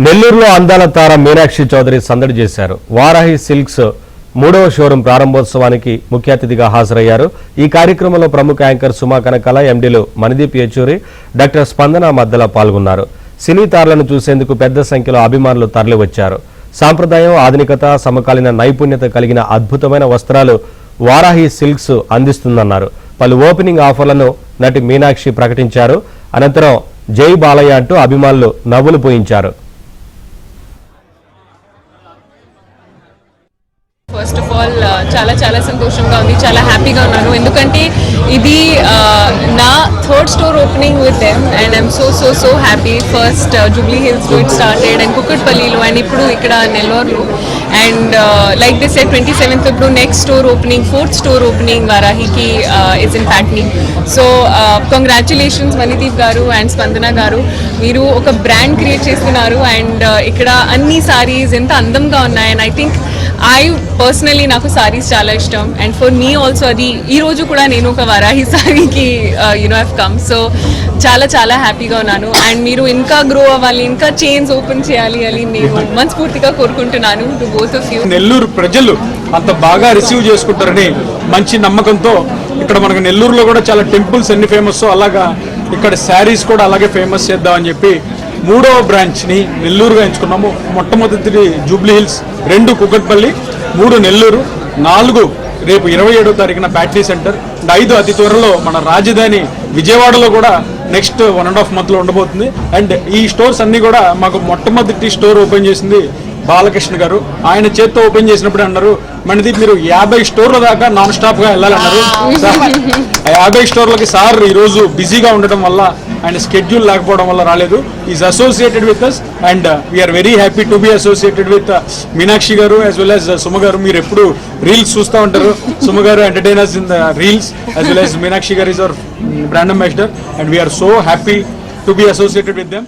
నెల్లూరులో అందాల తార మీనాక్షి చౌదరి సందడి చేశారు. వారాహి సిల్క్స్ 3వ షోరూం ప్రారంభోత్సవానికి ముఖ్య అతిథిగా హాజరయ్యారు. ఈ కార్యక్రమంలో ప్రముఖ యాంకర్ సుమా కనకాల, ఎండీలు మణిదీప్ యేచూరి, డాక్టర్ స్పందన మద్దల పాల్గొన్నారు. సినీ తారలను చూసేందుకు పెద్ద సంఖ్యలో అభిమానులు తరలివచ్చారు. సాంప్రదాయం, ఆధునికత, సమకాలీన నైపుణ్యత కలిగిన అద్భుతమైన వస్త్రాలు వారాహి సిల్క్స్ అందిస్తుందన్నారు. పలు ఓపెనింగ్ ఆఫర్లను నటి మీనాక్షి ప్రకటించారు. అనంతరం జై బాలయ్య అంటూ అభిమానులు నవ్వులు పోయించారు. ఫస్ట్ ఆఫ్ ఆల్ చాలా సంతోషంగా ఉంది, చాలా హ్యాపీగా ఉన్నాను. ఎందుకంటే ఇది నా third store opening with them and I'm so happy. First Jubilee హిల్స్లో ఇట్ స్టార్టెడ్ అండ్ కుక్కట్పల్లిలో అండ్ ఇప్పుడు ఇక్కడ నెల్లూరులో. And like this set 27th ఇప్పుడు next store opening, 4th store opening వారాహికి is in Patny. So congratulations Manideep garu and స్పందన గారు, మీరు ఒక బ్రాండ్ క్రియేట్ చేస్తున్నారు. అండ్ ఇక్కడ అన్ని సారీస్ ఎంత అందంగా ఉన్నాయి. అండ్ ఐ థింక్ పర్సనలీ నాకు సారీస్ చాలా ఇష్టం. అండ్ ఫర్ మీ ఆల్సో అది ఈ రోజు కూడా నేను ఒక వారాహి సారీకి హ్యావ్ కమ్. సో చాలా హ్యాపీగా ఉన్నాను. అండ్ మీరు ఇంకా గ్రో అవ్వాలి, ఇంకా చైన్స్ ఓపెన్ చేయాలి అని నేను మనస్ఫూర్తిగా కోరుకుంటున్నాను to both of you. Nellore ప్రజలు అంత బాగా రిసీవ్ చేసుకుంటారని మంచి నమ్మకంతో ఇక్కడ మనకు నెల్లూరులో కూడా చాలా టెంపుల్స్ ఎన్ని ఫేమస్, అలాగా ఇక్కడ శారీస్ కూడా అలాగే ఫేమస్ చేద్దామని చెప్పి 3వ బ్రాంచ్ని నెల్లూరుగా ఎంచుకున్నాము. మొట్టమొదటి జూబ్లీ హిల్స్, 2 కుక్కట్పల్లి, 3 నెల్లూరు, 4 రేపు 27వ తారీఖున ప్యాట్నీ సెంటర్, 5 అతి త్వరలో మన రాజధాని విజయవాడలో కూడా నెక్స్ట్ 1.5 monthలో ఉండబోతుంది. అండ్ ఈ స్టోర్స్ అన్నీ కూడా మాకు మొట్టమొదటి స్టోర్ ఓపెన్ చేసింది బాలకృష్ణ గారు. ఆయన చేత్తో ఓపెన్ చేసినప్పుడు అన్నారు, మణిదీప్ మీరు 50 స్టోర్ల దాకా నాన్ స్టాప్గా వెళ్ళాలన్నారు. 50 స్టోర్లకి సార్ ఈరోజు బిజీగా ఉండడం వల్ల, ఆయన స్కెడ్యూల్ లేకపోవడం వల్ల రాలేదు. Is associated with us and we are very happy to be associated with Meenakshi గారు యాజ్ వెల్ యాజ్ సుమ గారు. మీరు ఎప్పుడు రీల్స్ చూస్తూ ఉంటారు. Suma garu entertainers in the reels as well as Meenakshi garu is our brand ambassador and we are so happy to be associated with them.